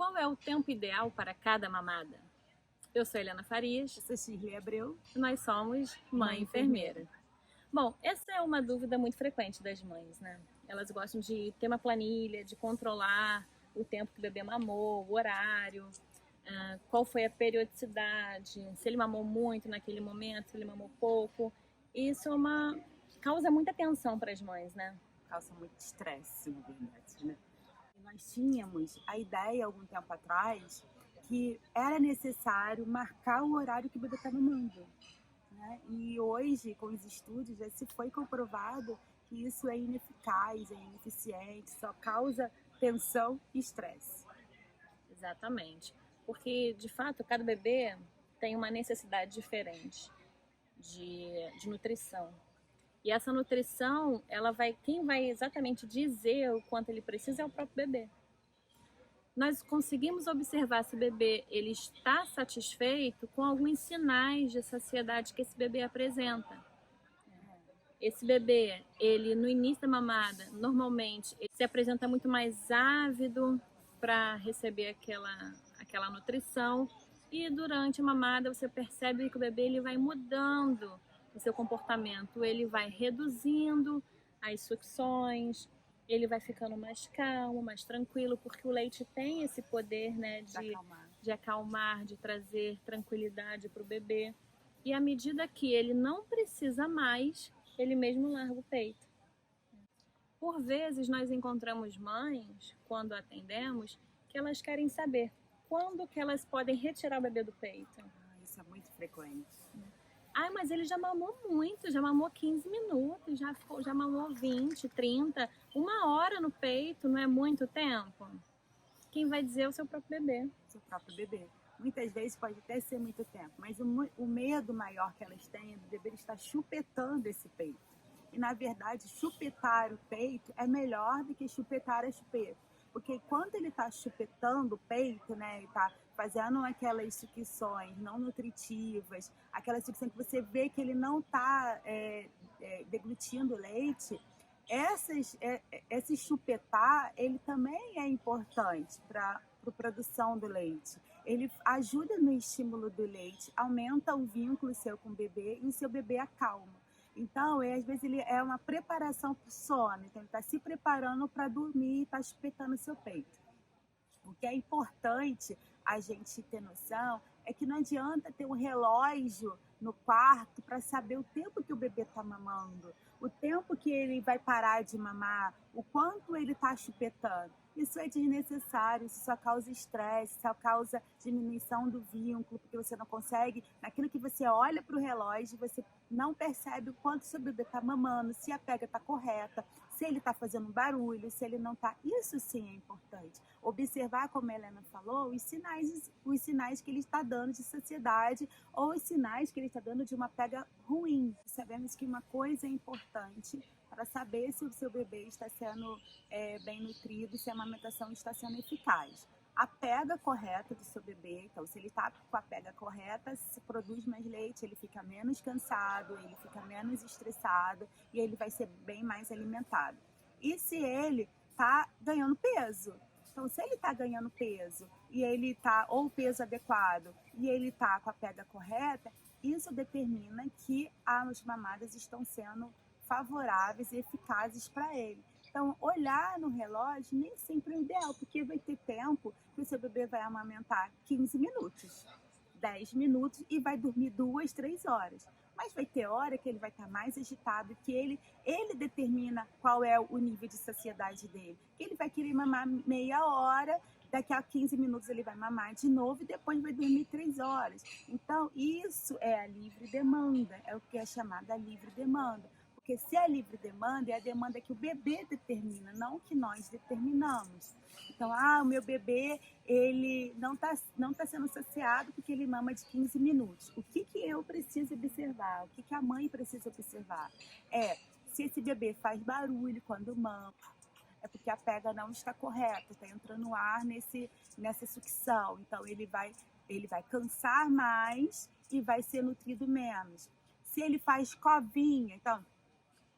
Qual é o tempo ideal para cada mamada? Eu sou Helena Farias. Eu sou Shirley Abreu. E nós somos Mãe Enfermeira. Bom, essa é uma dúvida muito frequente das mães, né? Elas gostam de ter uma planilha, de controlar o tempo que o bebê mamou, o horário, qual foi a periodicidade, se ele mamou muito naquele momento, se ele mamou pouco. Isso causa muita tensão para as mães, né? Causa muito estresse, na verdade, né? Nós tínhamos a ideia, algum tempo atrás, que era necessário marcar o horário que o bebê está mamando, né? E hoje, com os estudos, já se foi comprovado que isso é ineficaz, é ineficiente, só causa tensão e estresse. Exatamente. Porque, de fato, cada bebê tem uma necessidade diferente de nutrição. E essa nutrição, quem vai exatamente dizer o quanto ele precisa é o próprio bebê. Nós conseguimos observar se o bebê ele está satisfeito com alguns sinais de saciedade que esse bebê apresenta. Esse bebê, ele no início da mamada, normalmente, ele se apresenta muito mais ávido para receber aquela nutrição. E durante a mamada você percebe que o bebê ele vai mudando o seu comportamento, ele vai reduzindo as sucções, ele vai ficando mais calmo, mais tranquilo, porque o leite tem esse poder, né, de acalmar, de trazer tranquilidade para o bebê. E à medida que ele não precisa mais, ele mesmo larga o peito. Por vezes nós encontramos mães, quando atendemos, que elas querem saber quando que elas podem retirar o bebê do peito. Isso é muito frequente. Mas ele já mamou muito, já mamou 15 minutos, já mamou 20, 30, uma hora no peito, não é muito tempo? Quem vai dizer é o seu próprio bebê. Seu próprio bebê. Muitas vezes pode até ser muito tempo, mas o medo maior que elas têm é do bebê estar chupetando esse peito. E, na verdade, chupetar o peito é melhor do que chupetar a chupeta. Porque quando ele está chupetando o peito, né, ele está fazendo aquelas sucções não nutritivas, aquela sucção que você vê que ele não está deglutindo leite, esse chupetar, ele também é importante para a produção do leite. Ele ajuda no estímulo do leite, aumenta o vínculo seu com o bebê e o seu bebê acalma. Então, às vezes, ele é uma preparação para o sono. Então, ele está se preparando para dormir e está chupetando o seu peito. O que é importante a gente ter noção é que não adianta ter um relógio no quarto para saber o tempo que o bebê está mamando, o tempo que ele vai parar de mamar, o quanto ele está chupetando. Isso é desnecessário, isso só causa estresse, só causa diminuição do vínculo, porque você não consegue, naquilo que você olha para o relógio, você não percebe o quanto seu bebê está mamando, se a pega está correta, se ele está fazendo barulho, se ele não está. Isso sim é importante. Observar, como a Helena falou, os sinais que ele está dando de saciedade ou os sinais que ele está dando de uma pega ruim. Sabemos que uma coisa é importante para saber se o seu bebê está sendo bem nutrido, se a amamentação está sendo eficaz. A pega correta do seu bebê, então se ele está com a pega correta, se produz mais leite, ele fica menos cansado, ele fica menos estressado e ele vai ser bem mais alimentado. E se ele está ganhando peso? Então, se ele está ganhando peso e ele está, ou peso adequado, e ele está com a pega correta, isso determina que as mamadas estão sendo favoráveis e eficazes para ele. Então, olhar no relógio nem sempre é o ideal, porque vai ter tempo que o seu bebê vai amamentar 15 minutos, 10 minutos e vai dormir 2, 3 horas. Mas vai ter hora que ele vai estar mais agitado, que ele determina qual é o nível de saciedade dele. Que ele vai querer mamar meia hora, daqui a 15 minutos ele vai mamar de novo e depois vai dormir 3 horas. Então, isso é a livre demanda, é o que é chamada livre demanda. Porque se é livre demanda, é a demanda que o bebê determina, não que nós determinamos. Então, o meu bebê, ele não tá sendo saciado porque ele mama de 15 minutos. O que eu preciso observar? O que a mãe precisa observar? Se esse bebê faz barulho quando mama, é porque a pega não está correta, está entrando ar nessa sucção. Então, ele vai cansar mais e vai ser nutrido menos. Se ele faz covinha, então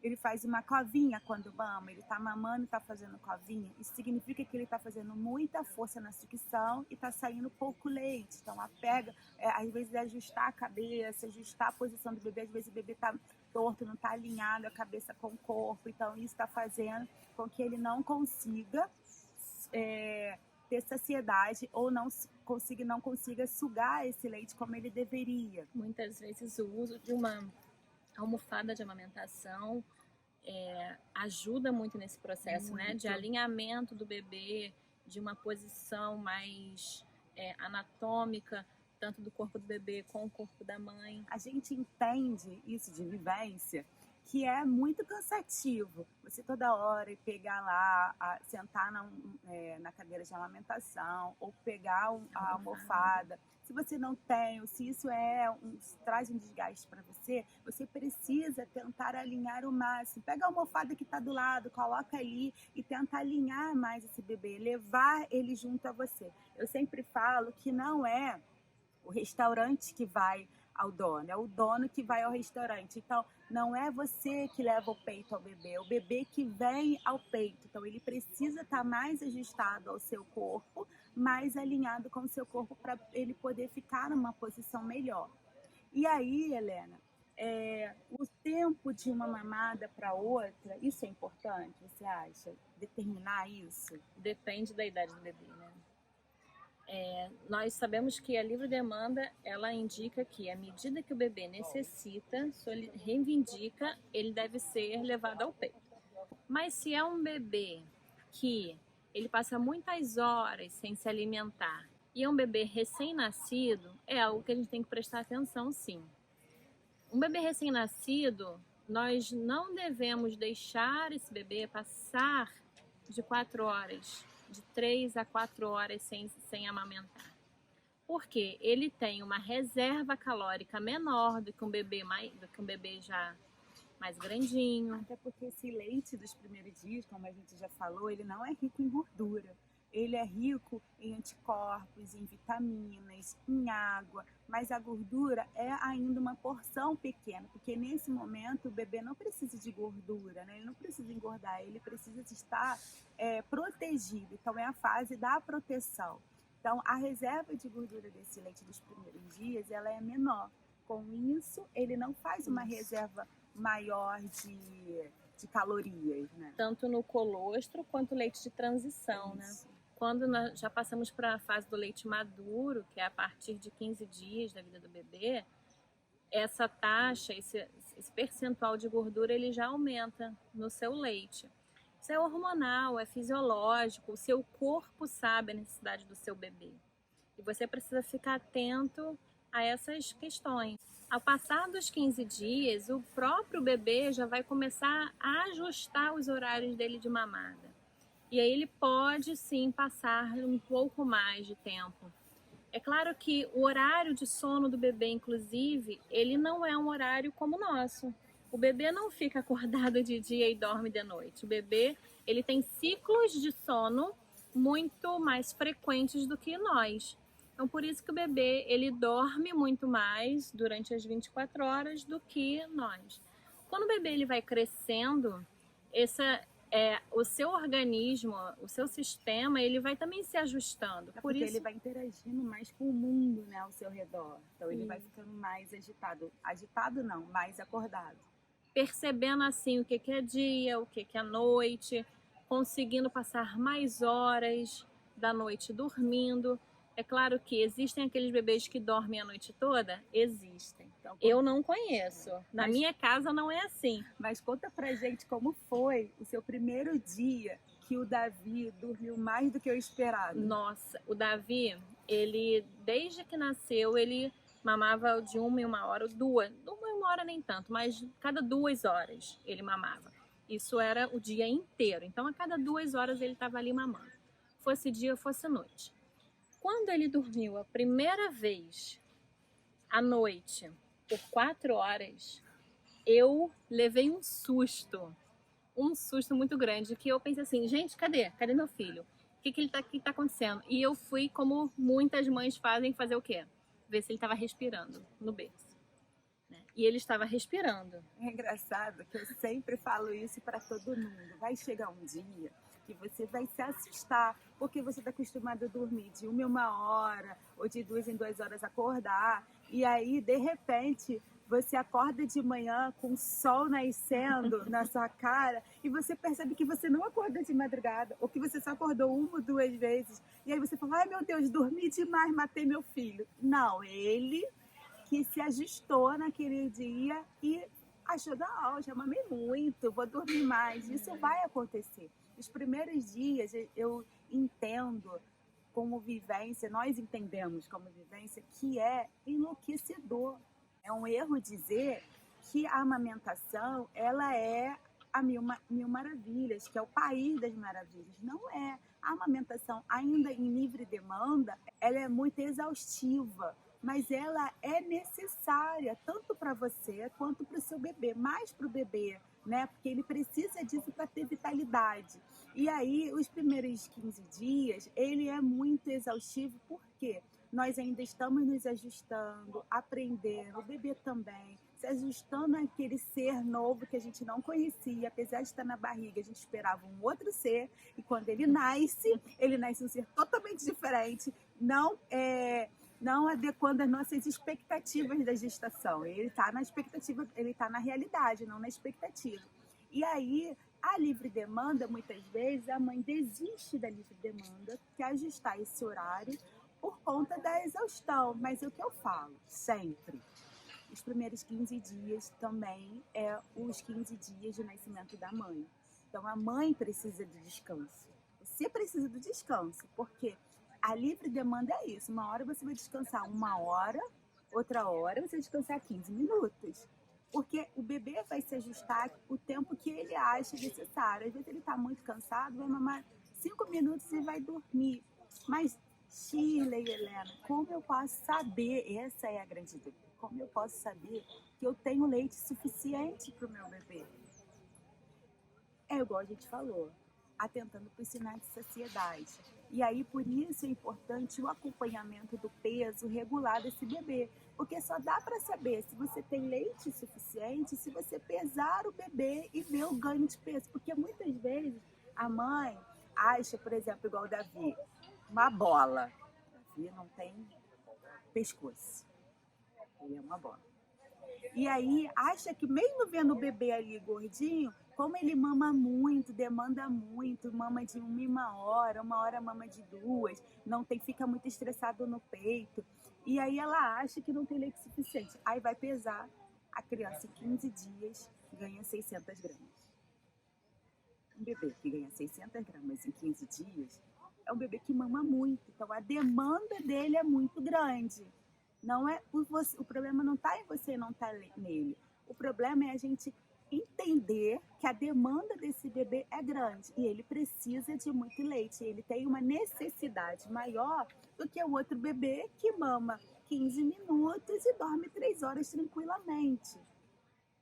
ele faz uma covinha quando mama, ele está mamando e está fazendo covinha, isso significa que ele está fazendo muita força na sucção e está saindo pouco leite. Então, a pega, às vezes, é ajustar a cabeça, ajustar a posição do bebê, às vezes o bebê está torto, não está alinhado a cabeça com o corpo, então isso está fazendo com que ele não consiga ter saciedade ou não consiga sugar esse leite como ele deveria. Muitas vezes o uso de uma almofada de amamentação ajuda muito nesse processo, né? De alinhamento do bebê, de uma posição mais anatômica, tanto do corpo do bebê com o corpo da mãe. A gente entende isso de vivência, que é muito cansativo. Você toda hora pegar lá, sentar na cadeira de amamentação, ou pegar a almofada. Se você não tem, ou se isso traz um desgaste para você, você precisa tentar alinhar o máximo. Pega a almofada que está do lado, coloca ali e tenta alinhar mais esse bebê, levar ele junto a você. Eu sempre falo que não é o restaurante que vai ao dono, é o dono que vai ao restaurante. Então, não é você que leva o peito ao bebê, é o bebê que vem ao peito. Então, ele precisa estar mais ajustado ao seu corpo, mais alinhado com o seu corpo para ele poder ficar numa posição melhor. E aí, Helena, o tempo de uma mamada para outra, isso é importante, você acha? Determinar isso? Depende da idade do bebê, né? Nós sabemos que a livre demanda, ela indica que à medida que o bebê necessita, reivindica, ele deve ser levado ao peito. Mas se é um bebê que ele passa muitas horas sem se alimentar e é um bebê recém-nascido, é algo que a gente tem que prestar atenção, sim. Um bebê recém-nascido, nós não devemos deixar esse bebê passar de 4 horas, de 3 a 4 horas sem amamentar. Porque ele tem uma reserva calórica menor do que um bebê já mais grandinho. Até porque esse leite dos primeiros dias, como a gente já falou, ele não é rico em gordura. Ele é rico em anticorpos, em vitaminas, em água, mas a gordura é ainda uma porção pequena, porque nesse momento o bebê não precisa de gordura, né? Ele não precisa engordar, ele precisa estar protegido. Então é a fase da proteção. Então a reserva de gordura desse leite dos primeiros dias, ela é menor. Com isso, ele não faz uma reserva maior de calorias, né? Tanto no colostro quanto leite de transição, né? Quando nós já passamos para a fase do leite maduro, que é a partir de 15 dias da vida do bebê, essa taxa, esse percentual de gordura, ele já aumenta no seu leite. Isso é hormonal, é fisiológico, o seu corpo sabe a necessidade do seu bebê. E você precisa ficar atento a essas questões. Ao passar dos 15 dias, o próprio bebê já vai começar a ajustar os horários dele de mamada. E aí ele pode sim passar um pouco mais de tempo. É claro que o horário de sono do bebê, inclusive, ele não é um horário como o nosso. O bebê não fica acordado de dia e dorme de noite. O bebê, ele tem ciclos de sono muito mais frequentes do que nós. Então, por isso que o bebê, ele dorme muito mais durante as 24 horas do que nós. Quando o bebê ele vai crescendo, o seu organismo, o seu sistema, ele vai também se ajustando. Porque ele vai interagindo mais com o mundo, né, ao seu redor. Então ele vai ficando mais agitado. Agitado não, mais acordado. Percebendo assim o que é dia, o que é noite, conseguindo passar mais horas da noite dormindo. É claro que existem aqueles bebês que dormem a noite toda? Existem. Então, eu não conheço. Na minha casa não é assim. Mas conta pra gente como foi o seu primeiro dia que o Davi dormiu mais do que eu esperava. Nossa, o Davi, ele desde que nasceu, ele mamava de 1 em 1 hora, 2. 1 em 1 hora nem tanto, mas cada 2 horas ele mamava. Isso era o dia inteiro. Então a cada 2 horas ele estava ali mamando. Fosse dia, fosse noite. Quando ele dormiu a primeira vez à noite por 4 horas, eu levei um susto muito grande, que eu pensei assim, gente, cadê meu filho? O que tá acontecendo? E eu fui, como muitas mães fazem, fazer o quê? Ver se ele estava respirando no berço. Né? e ele estava respirando. É engraçado que eu sempre falo isso para todo mundo. Vai chegar um dia que você vai se assustar, porque você está acostumado a dormir de 1 em 1 hora, ou de 2 em 2 horas acordar, e aí, de repente, você acorda de manhã com o sol nascendo na sua cara, e você percebe que você não acorda de madrugada, ou que você só acordou 1 ou 2 vezes, e aí você fala, ai meu Deus, dormi demais, matei meu filho. Não, ele que se ajustou naquele dia e achou, não, já mamei muito, vou dormir mais. Isso vai acontecer. Os primeiros dias eu entendo como vivência, nós entendemos como vivência, que é enlouquecedor. É um erro dizer que a amamentação ela é a mil maravilhas, que é o país das maravilhas. Não é. A amamentação, ainda em livre demanda, ela é muito exaustiva, mas ela é necessária tanto para você quanto para o seu bebê, mais para o bebê, né? Porque ele precisa disso para ter vitalidade. E aí, os primeiros 15 dias, ele é muito exaustivo, por quê? Nós ainda estamos nos ajustando, aprendendo, o bebê também, se ajustando àquele ser novo que a gente não conhecia, apesar de estar na barriga, a gente esperava um outro ser, e quando ele nasce um ser totalmente diferente, não adequando às nossas expectativas da gestação. Ele está na expectativa, ele está na realidade, não na expectativa. E aí, a livre demanda, muitas vezes, a mãe desiste da livre demanda, quer ajustar esse horário por conta da exaustão. Mas o que eu falo sempre, os primeiros 15 dias também é os 15 dias de nascimento da mãe. Então, a mãe precisa de descanso. Você precisa do descanso, porque a livre demanda é isso. Uma hora você vai descansar 1 hora, outra hora você vai descansar 15 minutos. Porque o bebê vai se ajustar o tempo que ele acha necessário. Às vezes ele está muito cansado, vai mamar 5 minutos e vai dormir. Mas, Shirley e Helena, como eu posso saber, essa é a grande dúvida, como eu posso saber que eu tenho leite suficiente para o meu bebê? É igual a gente falou, atentando para os sinais de saciedade. E aí, por isso é importante o acompanhamento do peso regular desse bebê. Porque só dá para saber se você tem leite suficiente se você pesar o bebê e ver o ganho de peso. Porque muitas vezes a mãe acha, por exemplo, igual o Davi, uma bola. O Davi não tem pescoço. Ele é uma bola. E aí acha que mesmo vendo o bebê ali gordinho, como ele mama muito, demanda muito, mama de 1 em 1 hora, 1 hora mama de 2, não tem, fica muito estressado no peito. E aí ela acha que não tem leite suficiente. Aí vai pesar, a criança em 15 dias ganha 600 gramas. Um bebê que ganha 600 gramas em 15 dias é um bebê que mama muito. Então a demanda dele é muito grande. Não é o problema não está em você, não está nele. O problema é a gente entender que a demanda desse bebê é grande e ele precisa de muito leite. Ele tem uma necessidade maior do que o outro bebê que mama 15 minutos e dorme 3 horas tranquilamente.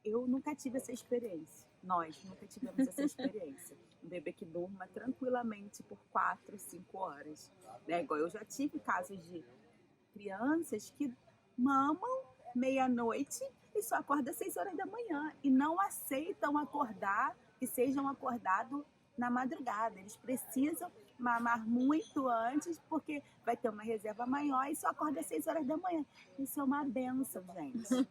Eu nunca tive essa experiência. Nós nunca tivemos essa experiência. Um bebê que durma tranquilamente por 4, 5 horas. Né? Igual eu já tive casos de crianças que mamam meia-noite e só acordam às 6 horas da manhã e não aceitam acordar, que sejam acordados na madrugada. Eles precisam mamar muito antes porque vai ter uma reserva maior e só acorda às 6 horas da manhã. Isso é uma benção, gente.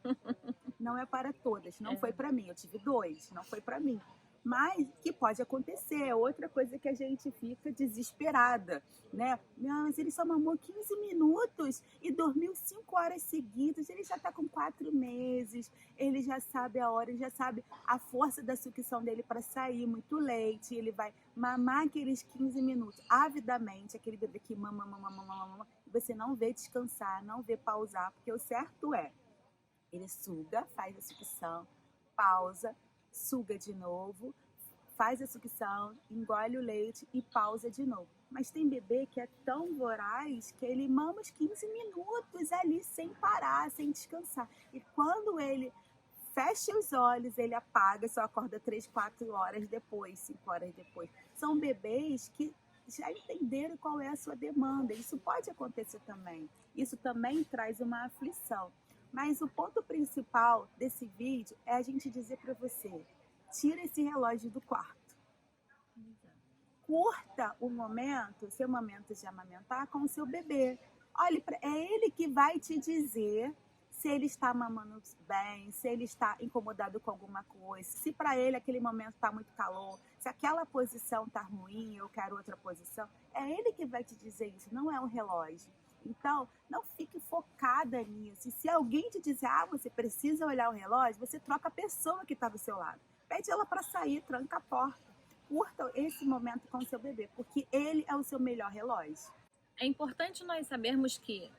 Não é para todas, não foi para mim. Eu tive 2, não foi para mim. Mas que pode acontecer, é outra coisa que a gente fica desesperada, né? Mas ele só mamou 15 minutos e dormiu 5 horas seguidas, ele já está com 4 meses, ele já sabe a hora, ele já sabe a força da sucção dele para sair muito leite, ele vai mamar aqueles 15 minutos avidamente, aquele bebê que mama, mama, mama, mama, e você não vê descansar, não vê pausar, porque o certo é, ele suga, faz a sucção, pausa, suga de novo, faz a sucção, engole o leite e pausa de novo. Mas tem bebê que é tão voraz que ele mama os 15 minutos ali sem parar, sem descansar. E quando ele fecha os olhos, ele apaga, só acorda 3, 4 horas depois, 5 horas depois. São bebês que já entenderam qual é a sua demanda. Isso pode acontecer também. Isso também traz uma aflição. Mas o ponto principal desse vídeo é a gente dizer para você, tira esse relógio do quarto. Curta o momento, seu momento de amamentar com o seu bebê. Olha, é ele que vai te dizer se ele está mamando bem, se ele está incomodado com alguma coisa, se para ele aquele momento está muito calor, se aquela posição está ruim, eu quero outra posição. É ele que vai te dizer isso, não é o relógio. Então, não fique focada nisso. E se alguém te dizer, você precisa olhar o relógio, você troca a pessoa que está do seu lado. Pede ela para sair, tranca a porta. Curta esse momento com o seu bebê, porque ele é o seu melhor relógio. É importante nós sabermos que,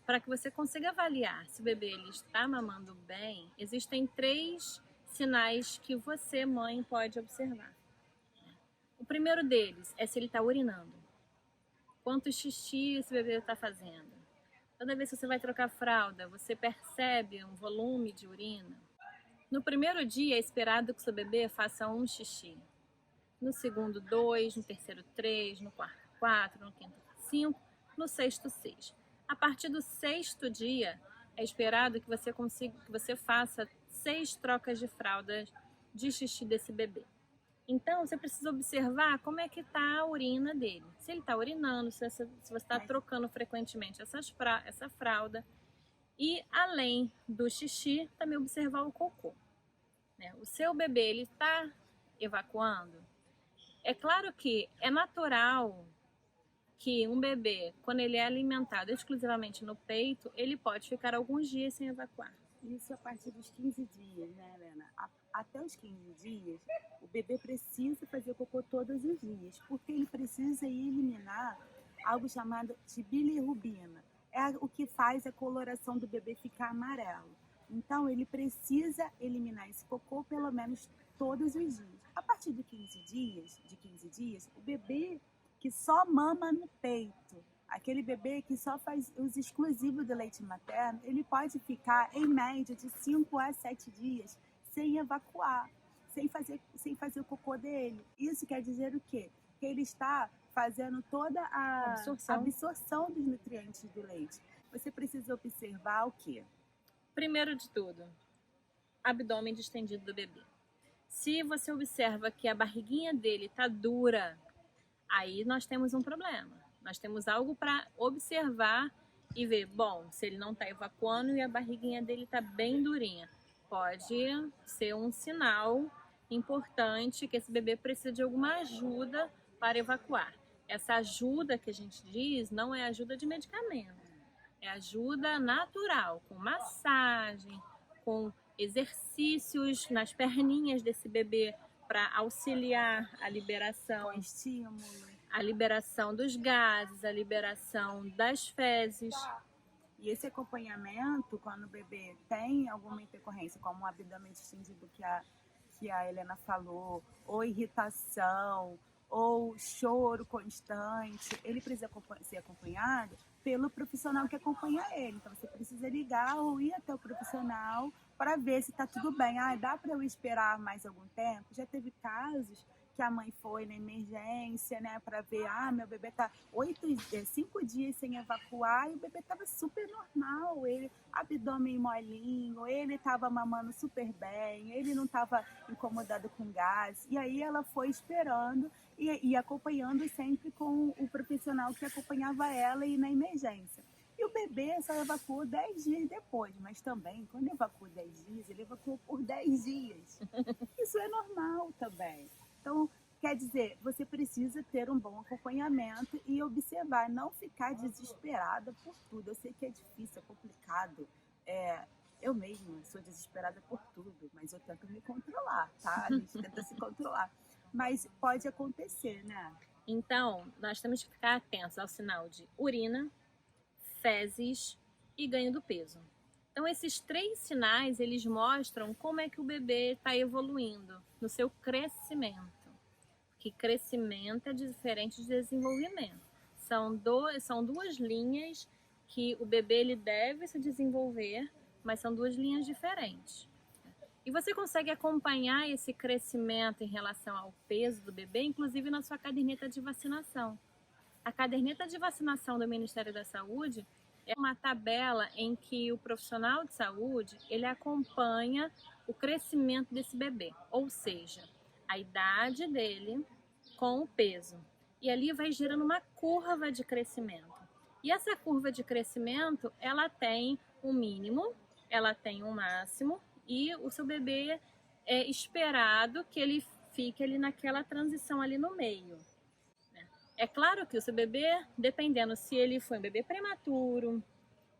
para que você consiga avaliar se o bebê ele está mamando bem, existem 3 sinais que você, mãe, pode observar. O primeiro deles é se ele está urinando. Quanto xixi esse bebê está fazendo. Toda vez que você vai trocar fralda, você percebe um volume de urina. No primeiro dia, é esperado que seu bebê faça 1 xixi. No segundo, 2, no terceiro, 3, no quarto, 4, no quinto, 5, no sexto, 6. A partir do 6º dia, é esperado que você faça 6 trocas de fraldas de xixi desse bebê. Então, você precisa observar como é que está a urina dele. Se ele está urinando, se você está trocando frequentemente essa fralda. E, além do xixi, também observar o cocô. O seu bebê, ele está evacuando? É claro que é natural que um bebê, quando ele é alimentado exclusivamente no peito, ele pode ficar alguns dias sem evacuar. Isso a partir dos 15 dias, né, Helena? Até os 15 dias, o bebê precisa fazer cocô todos os dias, porque ele precisa eliminar algo chamado de bilirrubina. É o que faz a coloração do bebê ficar amarelo. Então, ele precisa eliminar esse cocô pelo menos todos os dias. A partir de 15 dias, o bebê que só mama no peito, aquele bebê que só faz uso exclusivo do leite materno, ele pode ficar, em média, de 5 a 7 dias sem evacuar, sem fazer o cocô dele. Isso quer dizer o quê? Que ele está fazendo toda a absorção dos nutrientes do leite. Você precisa observar o quê? Primeiro de tudo, abdômen distendido do bebê. Se você observa que a barriguinha dele está dura, aí nós temos um problema. Nós temos algo para observar e ver, se ele não está evacuando e a barriguinha dele está bem durinha, pode ser um sinal importante que esse bebê precisa de alguma ajuda para evacuar. Essa ajuda que a gente diz não é ajuda de medicamento, é ajuda natural, com massagem, com exercícios nas perninhas desse bebê para auxiliar a liberação, com estímulo, a liberação dos gases, a liberação das fezes. E esse acompanhamento, quando o bebê tem alguma intercorrência, como o abdômen distendido que a Helena falou, ou irritação, ou choro constante, ele precisa ser acompanhado pelo profissional que acompanha ele. Então, você precisa ligar ou ir até o profissional para ver se está tudo bem. Dá para eu esperar mais algum tempo? Já teve casos que a mãe foi na emergência, né, para ver, meu bebê está 5 dias sem evacuar e o bebê estava super normal, ele, abdômen molinho, ele estava mamando super bem, ele não estava incomodado com gás. E aí ela foi esperando e acompanhando sempre com o profissional que acompanhava ela e na emergência. E o bebê só evacuou 10 dias depois, mas também, quando evacuou 10 dias, ele evacuou por 10 dias. Isso é normal também. Então, quer dizer, você precisa ter um bom acompanhamento e observar, não ficar desesperada por tudo. Eu sei que é difícil, é complicado. Eu mesma sou desesperada por tudo, mas eu tento me controlar, tá? A gente tenta se controlar. Mas pode acontecer, né? Então, nós temos que ficar atentos ao sinal de urina, fezes e ganho do peso. Então, esses 3 sinais, eles mostram como é que o bebê está evoluindo no seu crescimento. Que crescimento é diferente de desenvolvimento. São 2 linhas que o bebê ele deve se desenvolver, mas são 2 linhas diferentes. E você consegue acompanhar esse crescimento em relação ao peso do bebê, inclusive na sua caderneta de vacinação. A caderneta de vacinação do Ministério da Saúde, É uma tabela em que o profissional de saúde, ele acompanha o crescimento desse bebê, ou seja, a idade dele com o peso. E ali vai gerando uma curva de crescimento. E essa curva de crescimento, ela tem um mínimo, ela tem um máximo, e o seu bebê é esperado que ele fique ali naquela transição ali no meio. É claro que o seu bebê, dependendo se ele foi um bebê prematuro,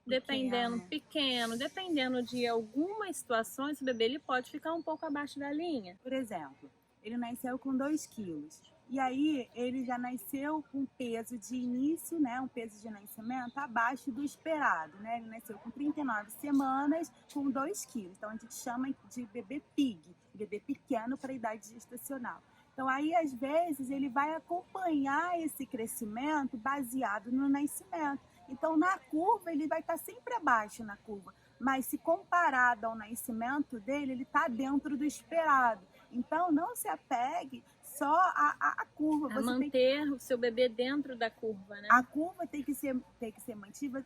dependendo pequeno, dependendo de algumas situações, o bebê ele pode ficar um pouco abaixo da linha. Por exemplo, ele nasceu com 2 quilos. E aí ele já nasceu com peso de início, né, um peso de nascimento abaixo do esperado, né? Ele nasceu com 39 semanas com 2 quilos. Então a gente chama de bebê pig, bebê pequeno para a idade gestacional. Então aí às vezes ele vai acompanhar esse crescimento baseado no nascimento. Então na curva ele vai estar sempre abaixo na curva, mas se comparado ao nascimento dele, ele está dentro do esperado. Então não se apegue só à curva. Você manter o seu bebê dentro da curva, né? A curva tem que ser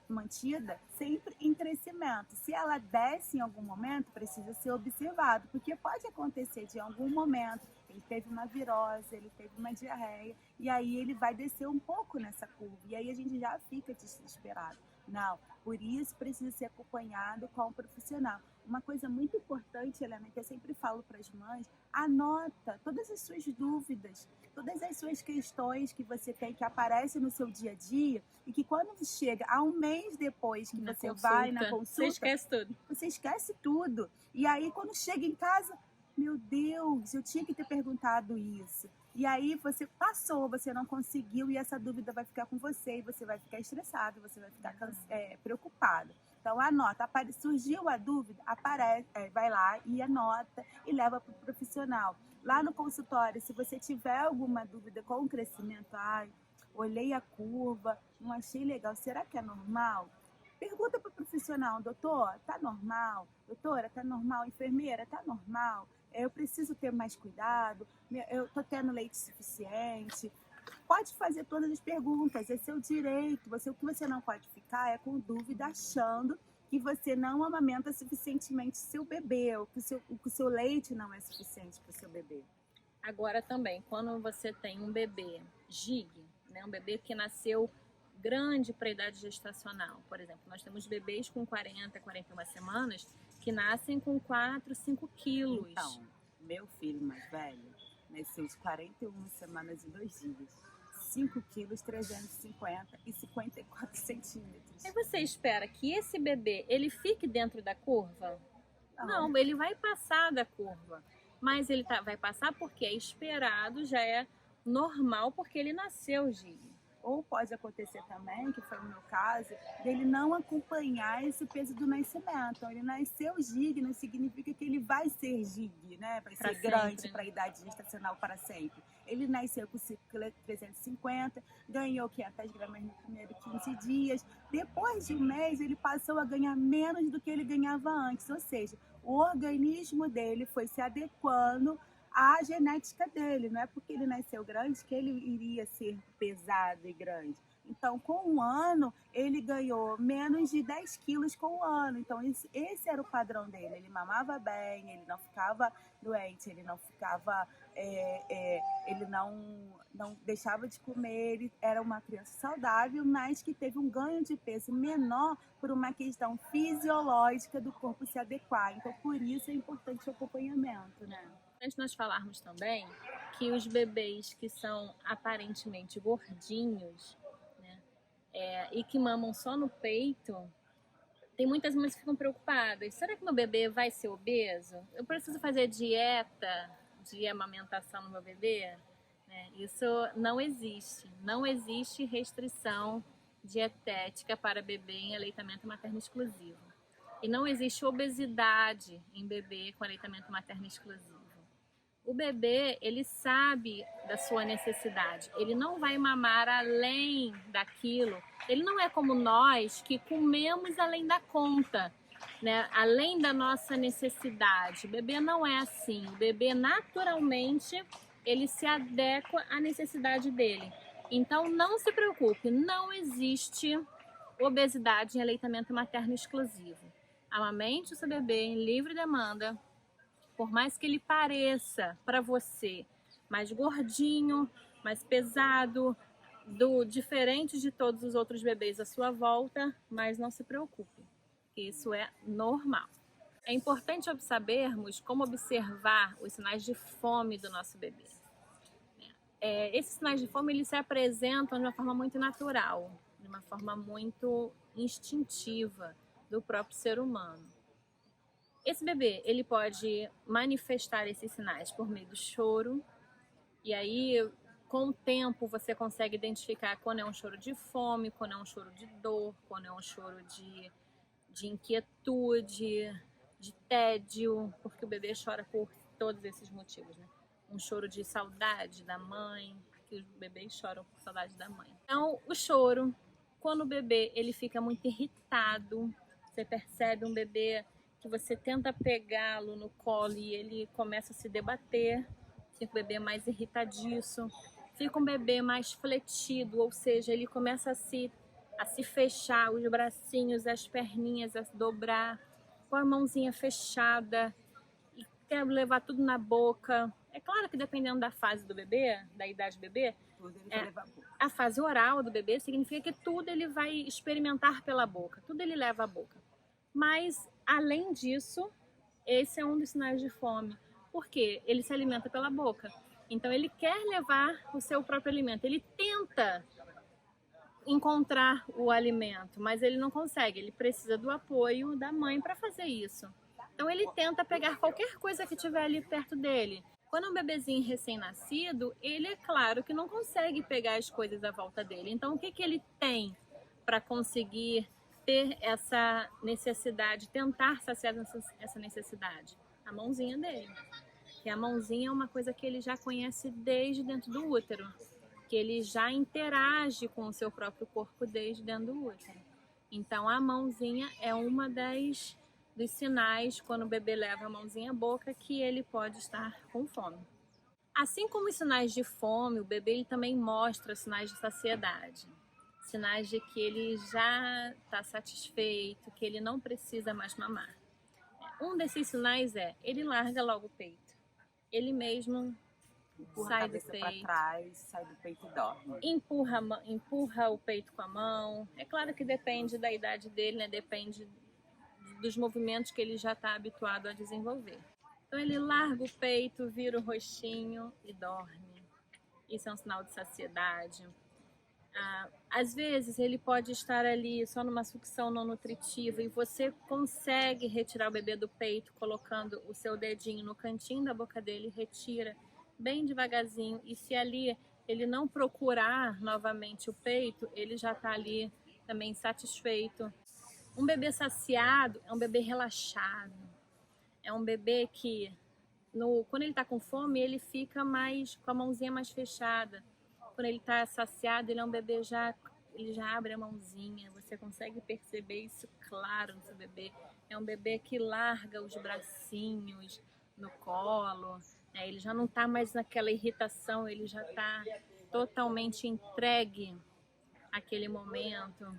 mantida sempre em crescimento. Se ela desce em algum momento, precisa ser observado, porque pode acontecer de algum momento, ele teve uma virose, ele teve uma diarreia, e aí ele vai descer um pouco nessa curva, e aí a gente já fica desesperado. Não, por isso precisa ser acompanhado com um profissional. Uma coisa muito importante, Helena, que eu sempre falo para as mães, anota todas as suas dúvidas, todas as suas questões que você tem, que aparecem no seu dia a dia, e que quando chega a um mês depois que você vai na consulta, você esquece tudo. Você esquece tudo. E aí quando chega em casa, meu Deus, eu tinha que ter perguntado isso. E aí você passou, você não conseguiu, e essa dúvida vai ficar com você, e você vai ficar estressado, você vai ficar preocupado. Então anota, surgiu a dúvida, vai lá e anota e leva para o profissional. Lá no consultório, se você tiver alguma dúvida com o crescimento, olhei a curva, não achei legal, será que é normal? Pergunta para o profissional, doutor, tá normal? Doutora, tá normal? Enfermeira, tá normal? Eu preciso ter mais cuidado? Eu tô tendo leite suficiente? Pode fazer todas as perguntas, é seu direito. O que você não pode ficar é com dúvida, achando que você não amamenta suficientemente seu bebê, ou que o seu leite não é suficiente para o seu bebê. Agora também, quando você tem um bebê GIG, né, um bebê que nasceu grande para a idade gestacional, por exemplo, nós temos bebês com 40, 41 semanas que nascem com 4, 5 quilos. Então, meu filho mais velho nasceu de 41 semanas e 2 dias. 5 quilos, 350 e 54 centímetros. E você espera que esse bebê, ele fique dentro da curva? Não, ele vai passar da curva. Mas ele vai passar porque é esperado, já é normal, porque ele nasceu GIG. Ou pode acontecer também, que foi o meu caso, dele não acompanhar esse peso do nascimento. Então, ele nasceu GIG, não significa que ele vai ser GIG, né? Vai ser grande para a idade gestacional para sempre. Ele nasceu com 350, ganhou 500 gramas no primeiro 15 dias. Depois de um mês, ele passou a ganhar menos do que ele ganhava antes. Ou seja, o organismo dele foi se adequando à genética dele. Não é porque ele nasceu grande que ele iria ser pesado e grande. Então, com um ano, ele ganhou menos de 10 quilos com um ano. Então, esse era o padrão dele. Ele mamava bem, ele não ficava doente, ele não ficava... ele não deixava de comer, ele era uma criança saudável, mas que teve um ganho de peso menor por uma questão fisiológica do corpo se adequar. Então, por isso é importante o acompanhamento, né? Antes de nós falarmos também que os bebês que são aparentemente gordinhos, né, e que mamam só no peito, tem muitas mães que ficam preocupadas. Será que meu bebê vai ser obeso? Eu preciso fazer dieta de amamentação no meu bebê? Isso não existe. Não existe restrição dietética para bebê em aleitamento materno exclusivo. E não existe obesidade em bebê com aleitamento materno exclusivo. O bebê, ele sabe da sua necessidade. Ele não vai mamar além daquilo. Ele não é como nós que comemos além da conta, né? Além da nossa necessidade. O bebê não é assim. O bebê, naturalmente, ele se adequa à necessidade dele. Então, não se preocupe. Não existe obesidade em aleitamento materno exclusivo. Amamente o seu bebê em livre demanda, por mais que ele pareça para você mais gordinho, mais pesado, diferente de todos os outros bebês à sua volta, mas não se preocupe, que isso é normal. É importante sabermos como observar os sinais de fome do nosso bebê. Esses sinais de fome eles se apresentam de uma forma muito natural, de uma forma muito instintiva do próprio ser humano. Esse bebê ele pode manifestar esses sinais por meio do choro, e aí com o tempo você consegue identificar quando é um choro de fome, quando é um choro de dor, quando é um choro de inquietude, de tédio, porque o bebê chora por todos esses motivos, né? Um choro de saudade da mãe, que os bebês choram por saudade da mãe. Então, o choro, quando o bebê ele fica muito irritado, você percebe um bebê que você tenta pegá-lo no colo e ele começa a se debater, fica um bebê mais irritadiço, fica um bebê mais fletido, ou seja, ele começa a se fechar, os bracinhos, as perninhas, a dobrar, com a mãozinha fechada, e quer levar tudo na boca. É claro que dependendo da fase do bebê, da idade do bebê, a fase oral do bebê significa que tudo ele vai experimentar pela boca, tudo ele leva à boca. Mas, além disso, esse é um dos sinais de fome, porque ele se alimenta pela boca. Então, ele quer levar o seu próprio alimento, ele tenta encontrar o alimento, mas ele não consegue, ele precisa do apoio da mãe para fazer isso. Então ele tenta pegar qualquer coisa que tiver ali perto dele. Quando é um bebezinho recém-nascido, ele é claro que não consegue pegar as coisas à volta dele. Então o que ele tem para conseguir ter essa necessidade, tentar saciar essa necessidade? A mãozinha dele. Que a mãozinha é uma coisa que ele já conhece desde dentro do útero, que ele já interage com o seu próprio corpo desde dentro do útero. Então a mãozinha é uma dos sinais, quando o bebê leva a mãozinha à boca, que ele pode estar com fome. Assim como os sinais de fome, o bebê ele também mostra sinais de saciedade. Sinais de que ele já está satisfeito, que ele não precisa mais mamar. Um desses sinais ele larga logo o peito. Ele mesmo sai do peito, para trás, sai do peito e dorme. Empurra o peito com a mão. É claro que depende da idade dele, né? Depende dos movimentos que ele já está habituado a desenvolver. Então ele larga o peito, vira o rostinho e dorme. Isso é um sinal de saciedade. Às vezes ele pode estar ali só numa sucção não nutritiva e você consegue retirar o bebê do peito colocando o seu dedinho no cantinho da boca dele, retira bem devagarzinho, e se ali ele não procurar novamente o peito, ele já está ali também satisfeito. Um bebê saciado é um bebê relaxado, é um bebê que quando ele está com fome ele fica mais com a mãozinha mais fechada. Quando ele está saciado, ele é um bebê ele já abre a mãozinha, você consegue perceber isso claro no seu bebê. É um bebê que larga os bracinhos no colo, né? Ele já não está mais naquela irritação, ele já está totalmente entregue àquele momento.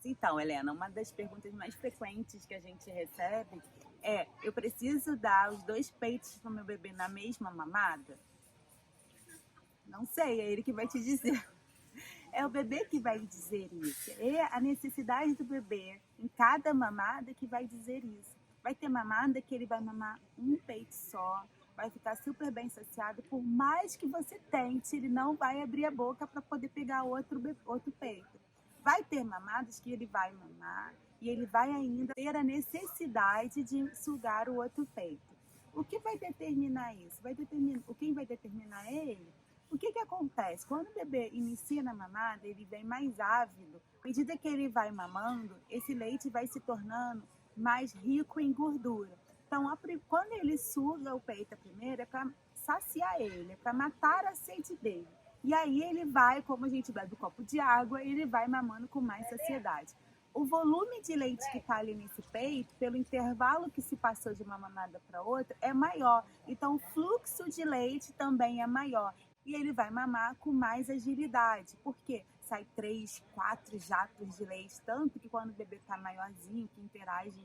Então, Helena, uma das perguntas mais frequentes que a gente recebe é: eu preciso dar os 2 peitos para o meu bebê na mesma mamada? Não sei, é ele que vai te dizer. É o bebê que vai dizer isso. É a necessidade do bebê em cada mamada que vai dizer isso. Vai ter mamada que ele vai mamar um peito só, vai ficar super bem saciado. Por mais que você tente, ele não vai abrir a boca para poder pegar outro peito. Vai ter mamadas que ele vai mamar e ele vai ainda ter a necessidade de sugar o outro peito. O que vai determinar isso? Quem vai determinar é ele. O que acontece? Quando o bebê inicia na mamada, ele vem mais ávido. À medida que ele vai mamando, esse leite vai se tornando mais rico em gordura. Então, quando ele suga o peito primeiro, é para saciar ele, é para matar a sede dele. E aí ele vai, como a gente bebe um copo de água, ele vai mamando com mais saciedade. O volume de leite que está ali nesse peito, pelo intervalo que se passou de uma mamada para outra, é maior. Então, o fluxo de leite também é maior. E ele vai mamar com mais agilidade. Por quê? sai 3, 4 jatos de leite, tanto que quando o bebê está maiorzinho, que interage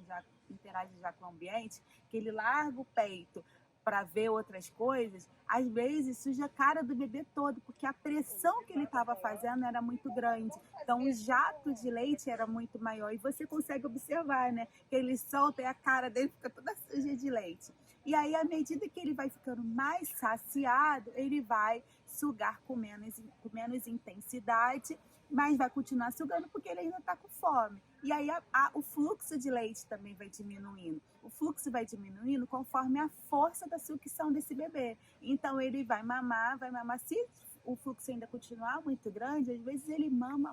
já com o ambiente, que ele larga o peito para ver outras coisas, às vezes suja a cara do bebê todo, porque a pressão que ele estava fazendo era muito grande. Então o jato de leite era muito maior e você consegue observar, né, que ele solta e a cara dele fica toda suja de leite. E aí, à medida que ele vai ficando mais saciado, ele vai sugar com menos intensidade, mas vai continuar sugando porque ele ainda está com fome. E aí o fluxo de leite também vai diminuindo. O fluxo vai diminuindo conforme a força da sucção desse bebê. Então ele vai mamar. Se o fluxo ainda continuar muito grande, às vezes ele mama,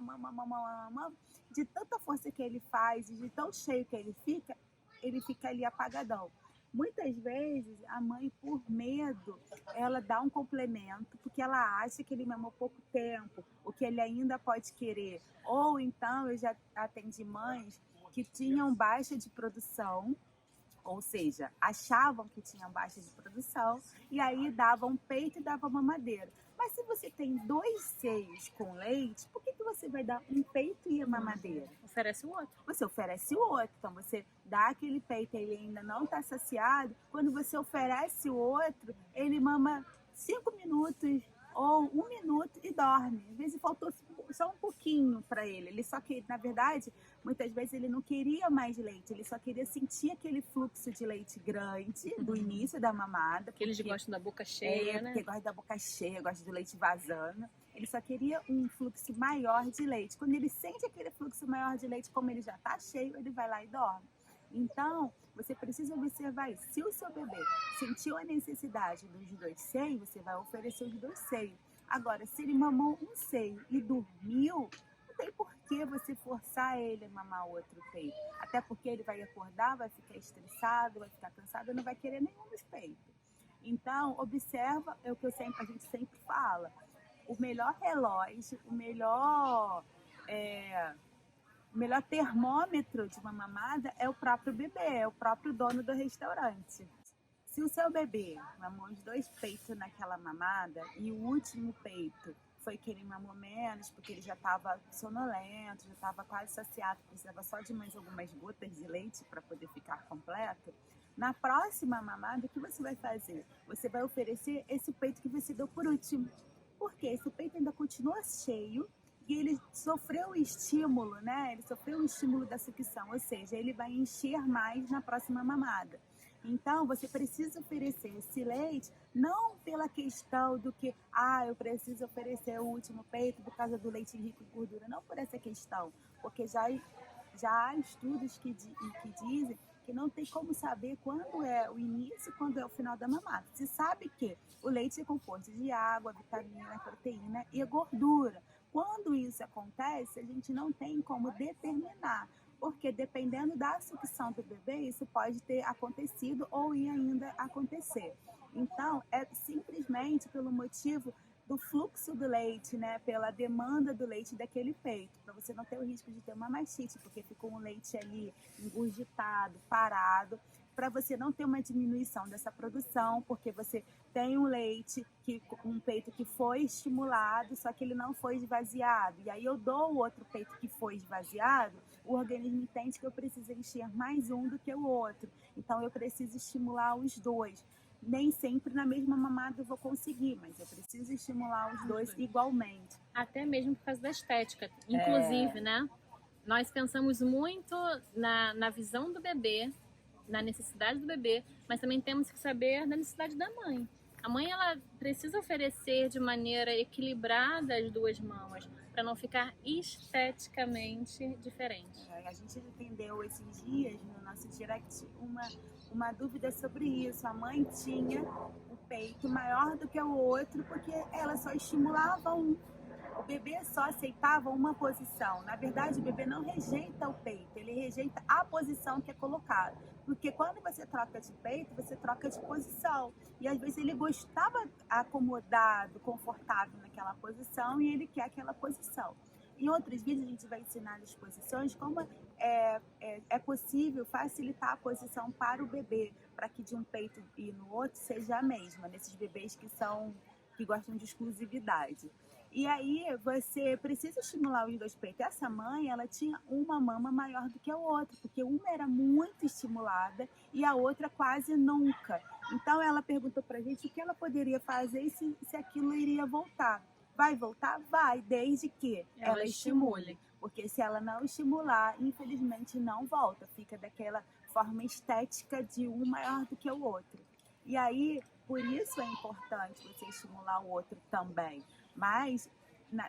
de tanta força que ele faz e de tão cheio que ele fica ali apagadão. Muitas vezes a mãe, por medo, ela dá um complemento porque ela acha que ele mamou pouco tempo, o que ele ainda pode querer. Ou então eu já atendi mães que tinham baixa de produção, ou seja, achavam que tinham baixa de produção e aí davam peito e davam mamadeira. Mas se você tem 2 seios com leite, por que você vai dar um peito e a mamadeira? Oferece o outro. Você oferece o outro. Então você dá aquele peito e ele ainda não está saciado. Quando você oferece o outro, ele mama 5 minutos ou 1 minuto e dorme. Às vezes faltou só um pouquinho para ele. Ele só que, na verdade, muitas vezes ele não queria mais leite, ele só queria sentir aquele fluxo de leite grande do início da mamada. Porque eles gostam da boca cheia, né? Porque gostam da boca cheia, gostam do leite vazando. Ele só queria um fluxo maior de leite. Quando ele sente aquele fluxo maior de leite, como ele já está cheio, ele vai lá e dorme. Então, você precisa observar isso. Se o seu bebê sentiu a necessidade dos 2 seios, você vai oferecer os 2 seios. Agora, se ele mamou um seio e dormiu, não tem por que você forçar ele a mamar outro peito. Até porque ele vai acordar, vai ficar estressado, vai ficar cansado e não vai querer nenhum dos peitos. Então, observa, é o que a gente sempre fala. O melhor relógio, o melhor termômetro de uma mamada é o próprio bebê, é o próprio dono do restaurante. Se o seu bebê mamou os 2 peitos naquela mamada e o último peito foi que ele mamou menos, porque ele já estava sonolento, já estava quase saciado, precisava só de mais algumas gotas de leite para poder ficar completo, na próxima mamada, o que você vai fazer? Você vai oferecer esse peito que você deu por último. Porque esse peito ainda continua cheio e ele sofreu o estímulo, né? Ele sofreu o estímulo da sucção, ou seja, ele vai encher mais na próxima mamada. Então, você precisa oferecer esse leite não pela questão do que, eu preciso oferecer o último peito por causa do leite rico em gordura. Não por essa questão, porque já há estudos que dizem que não tem como saber quando é o início e quando é o final da mamada. Se sabe que o leite é composto de água, vitamina, proteína e gordura. Quando isso acontece, a gente não tem como determinar, porque dependendo da sucção do bebê, isso pode ter acontecido ou ir ainda acontecer. Então, é simplesmente pelo motivo do fluxo do leite, né, pela demanda do leite daquele peito, para você não ter o risco de ter uma mastite, porque ficou um leite ali engurgitado, parado, para você não ter uma diminuição dessa produção, porque você tem um peito que foi estimulado, só que ele não foi esvaziado. E aí eu dou o outro peito que foi esvaziado, o organismo entende que eu preciso encher mais um do que o outro. Então eu preciso estimular os 2. Nem sempre na mesma mamada eu vou conseguir, mas eu preciso estimular os 2 igualmente. Até mesmo por causa da estética. Inclusive, né? Nós pensamos muito na visão do bebê, na necessidade do bebê, mas também temos que saber da necessidade da mãe. A mãe, ela precisa oferecer de maneira equilibrada as 2 mamas, para não ficar esteticamente diferente. A gente entendeu esses dias no nosso direct uma dúvida sobre isso. A mãe tinha o peito maior do que o outro porque ela só estimulava um. O bebê só aceitava uma posição. Na verdade, o bebê não rejeita o peito, ele rejeita a posição que é colocada. Porque quando você troca de peito, você troca de posição. E às vezes ele gostava acomodado, confortável naquela posição e ele quer aquela posição. Em outros vídeos a gente vai ensinar as posições, como é possível facilitar a posição para o bebê, para que de um peito e no outro seja a mesma, nesses bebês que gostam de exclusividade. E aí você precisa estimular os dois peitos. Essa mãe, ela tinha uma mama maior do que a outra, porque uma era muito estimulada e a outra quase nunca. Então ela perguntou pra gente o que ela poderia fazer e se aquilo iria voltar. Vai voltar? Vai, desde que ela estimule. Porque se ela não estimular, infelizmente não volta. Fica daquela forma estética de um maior do que o outro. E aí, por isso é importante você estimular o outro também. Mas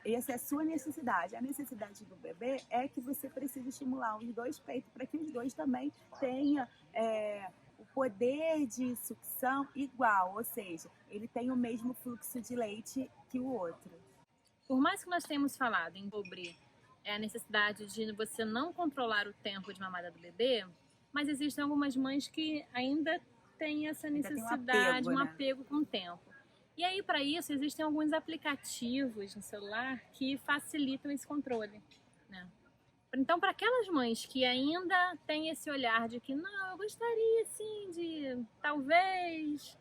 essa é a sua necessidade. A necessidade do bebê é que você precisa estimular os dois peitos para que os dois também tenham o poder de sucção igual, ou seja, ele tem o mesmo fluxo de leite que o outro. Por mais que nós tenhamos falado sobre a necessidade de você não controlar o tempo de mamada do bebê, mas existem algumas mães que ainda têm essa necessidade, um apego com o tempo. E aí, para isso, existem alguns aplicativos no celular que facilitam esse controle, né? Então, para aquelas mães que ainda têm esse olhar de que, não, eu gostaria, sim, de, talvez,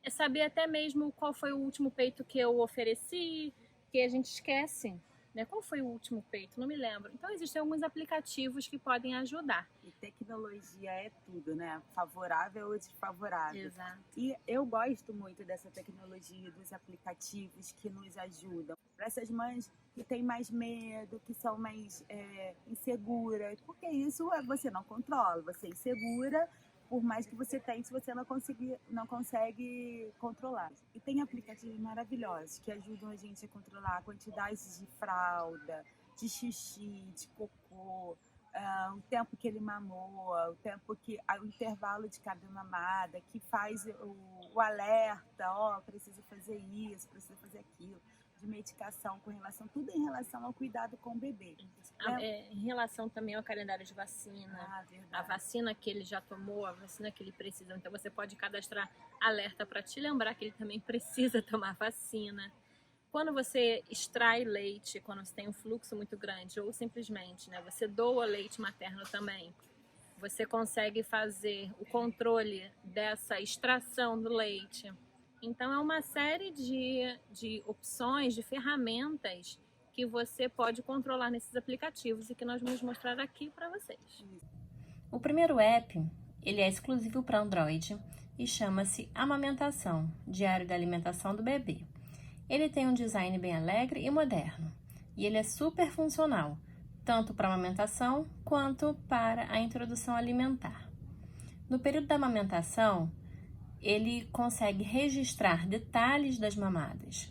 saber até mesmo qual foi o último peito que eu ofereci, que a gente esquece, né? Qual foi o último peito? Não me lembro. Então, existem alguns aplicativos que podem ajudar. E tecnologia é tudo, né? Favorável ou desfavorável. Exato. E eu gosto muito dessa tecnologia, dos aplicativos que nos ajudam. Para essas mães que têm mais medo, que são mais inseguras, porque isso você não controla, você é insegura, por mais que você tenha, se você não consegue controlar. E tem aplicativos maravilhosos que ajudam a gente a controlar a quantidade de fralda, de xixi, de cocô, o tempo que ele mamou, o intervalo de cada mamada, que faz o alerta, precisa fazer isso, precisa fazer aquilo, de medicação tudo em relação ao cuidado com o bebê. Em relação também ao calendário de vacina, a vacina que ele já tomou, a vacina que ele precisa. Então você pode cadastrar alerta para te lembrar que ele também precisa tomar vacina. Quando você extrai leite, quando você tem um fluxo muito grande, ou simplesmente, né, você doa leite materno também, você consegue fazer o controle dessa extração do leite. Então é uma série de opções, de ferramentas que você pode controlar nesses aplicativos e que nós vamos mostrar aqui para vocês. O primeiro app, ele é exclusivo para Android e chama-se Amamentação, Diário da Alimentação do Bebê. Ele tem um design bem alegre e moderno, e ele é super funcional, tanto para a amamentação quanto para a introdução alimentar. No período da amamentação, ele consegue registrar detalhes das mamadas,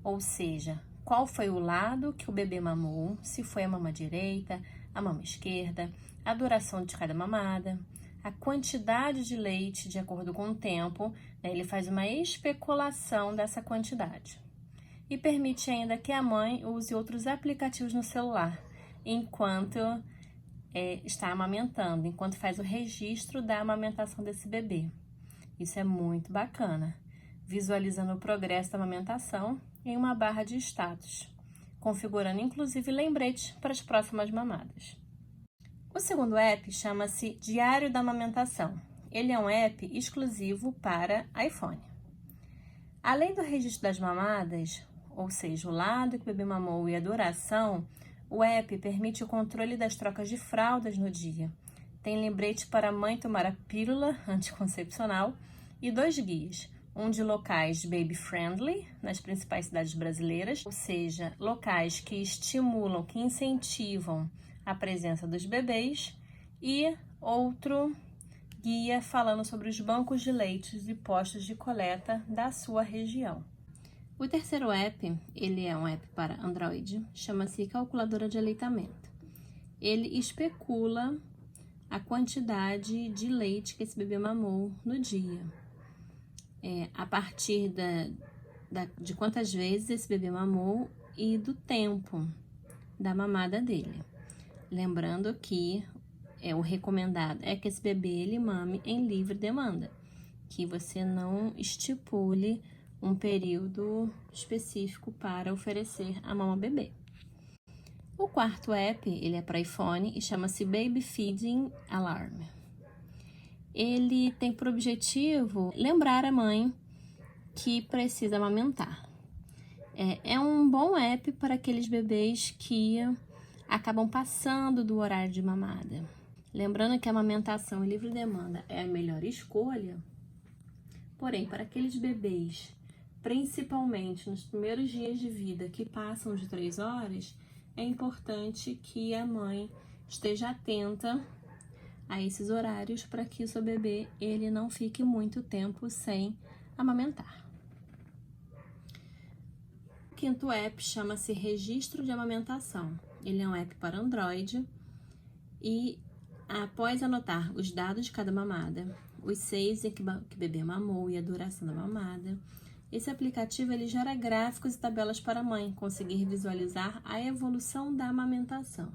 ou seja, qual foi o lado que o bebê mamou, se foi a mama direita, a mama esquerda, a duração de cada mamada, a quantidade de leite de acordo com o tempo, né? Ele faz uma especulação dessa quantidade. E permite ainda que a mãe use outros aplicativos no celular, enquanto está amamentando, enquanto faz o registro da amamentação desse bebê. Isso é muito bacana, visualizando o progresso da amamentação em uma barra de status, configurando inclusive lembretes para as próximas mamadas. O segundo app chama-se Diário da Amamentação. Ele é um app exclusivo para iPhone. Além do registro das mamadas, ou seja, o lado que o bebê mamou e a duração, o app permite o controle das trocas de fraldas no dia. Tem lembrete para a mãe tomar a pílula anticoncepcional e 2 guias, um de locais baby-friendly, nas principais cidades brasileiras, ou seja, locais que estimulam, que incentivam a presença dos bebês, e outro guia falando sobre os bancos de leites e postos de coleta da sua região. O terceiro app, ele é um app para Android, chama-se Calculadora de Aleitamento. Ele especula a quantidade de leite que esse bebê mamou no dia. A partir de quantas vezes esse bebê mamou e do tempo da mamada dele. Lembrando que o recomendado é que esse bebê ele mame em livre demanda, que você não estipule um período específico para oferecer a mama bebê. O quarto app, ele é para iPhone e chama-se Baby Feeding Alarm. Ele tem por objetivo lembrar a mãe que precisa amamentar. É um bom app para aqueles bebês que acabam passando do horário de mamada. Lembrando que a amamentação em livre demanda é a melhor escolha, porém, para aqueles bebês, principalmente nos primeiros dias de vida que passam de 3 horas, é importante que a mãe esteja atenta a esses horários para que o seu bebê ele não fique muito tempo sem amamentar. O quinto app chama-se Registro de Amamentação. Ele é um app para Android e após anotar os dados de cada mamada, os 6 em que o bebê mamou e a duração da mamada, esse aplicativo ele gera gráficos e tabelas para a mãe conseguir visualizar a evolução da amamentação.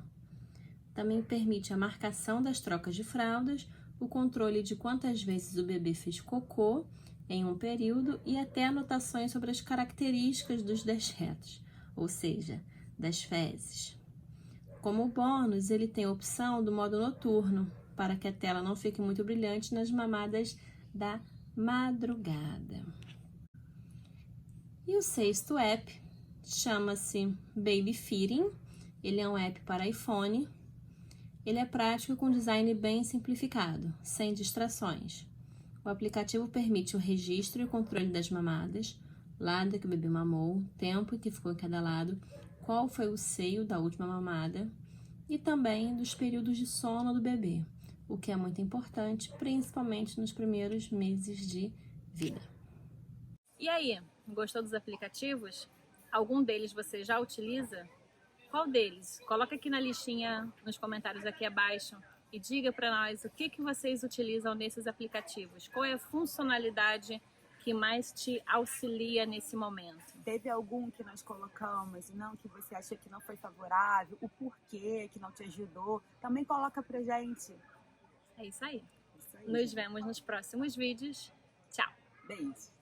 Também permite a marcação das trocas de fraldas, o controle de quantas vezes o bebê fez cocô em um período e até anotações sobre as características dos dejetos, ou seja, das fezes. Como bônus, ele tem a opção do modo noturno, para que a tela não fique muito brilhante nas mamadas da madrugada. E o sexto app chama-se Baby Feeding. Ele é um app para iPhone. Ele é prático com design bem simplificado, sem distrações. O aplicativo permite o registro e o controle das mamadas, lado que o bebê mamou, tempo que ficou em cada lado, qual foi o seio da última mamada e também dos períodos de sono do bebê, o que é muito importante, principalmente nos primeiros meses de vida. E aí, gostou dos aplicativos? Algum deles você já utiliza? Qual deles? Coloca aqui na listinha, nos comentários aqui abaixo e diga para nós o que vocês utilizam nesses aplicativos. Qual é a funcionalidade que mais te auxilia nesse momento? Teve algum que nós colocamos e não que você achou que não foi favorável? O porquê que não te ajudou? Também coloca pra gente. É isso aí. Isso aí. Nos vemos nos próximos vídeos. Tchau! Beijo!